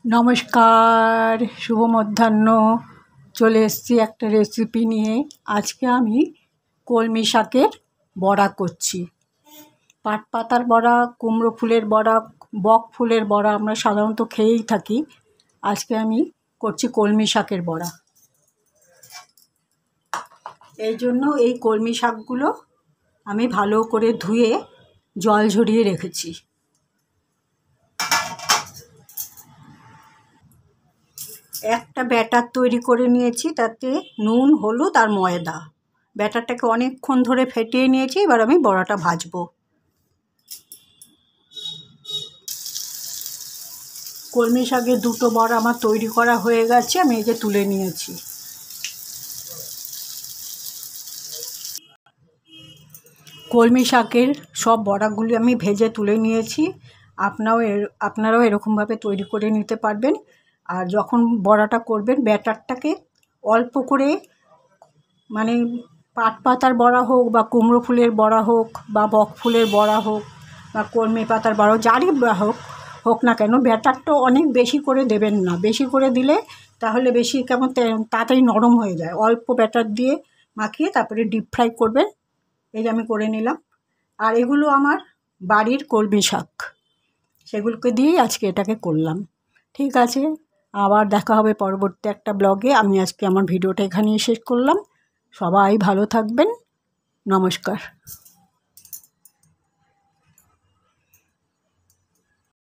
নমস্কার, শুভ মধ্যাহ্ন। চলে এসেছি একটা রেসিপি নিয়ে। আজকে আমি কলমি শাকের বড়া করছি। পাট পাতার বড়া, কুমড়ো ফুলের বড়া, বক ফুলের বড়া আমরা সাধারণত খেয়েই থাকি। আজকে আমি করছি কলমি শাকের বড়া। এই জন্য এই কলমি শাকগুলো আমি ভালো করে ধুয়ে জল ঝরিয়ে রেখেছি। একটা ব্যাটার তৈরি করে নিয়েছি, তাতে নুন, হলুদ আর ময়দা। ব্যাটারটাকে অনেকক্ষণ ধরে ফেটিয়ে নিয়েছি। এবার আমি বড়াটা ভাজবো। কলমি শাকের দুটো বড়া আমার তৈরি করা হয়ে গেছে, আমি এই যে তুলে নিয়েছি। কলমি শাকের সব বড়াগুলি আমি ভেজে তুলে নিয়েছি। আপনারাও এরকমভাবে তৈরি করে নিতে পারবেন। আর যখন বড়াটা করবেন, ব্যাটারটাকে অল্প করে, মানে পাট পাতার বড়া হোক বা কুমড়ো ফুলের বড়া হোক বা বক ফুলের বড়া হোক বা কলমি পাতার বড়া যারই হোক না কেন, ব্যাটারটা অনেক বেশি করে দেবেন না। বেশি করে দিলে তাহলে বেশি কেমন তাড়াতাড়ি নরম হয়ে যায়। অল্প ব্যাটার দিয়ে মাখিয়ে তারপরে ডিপ ফ্রাই করবেন। এই যে আমি করে নিলাম। আর এগুলো আমার বাড়ির কলমি শাক, সেগুলোকে দিয়েই আজকে এটাকে করলাম। ঠিক আছে, আবার দেখা হবে পরবর্তী একটা ব্লগে। আমি আজকে আমার ভিডিওটা এখানেই শেষ করলাম। সবাই ভালো থাকবেন। নমস্কার।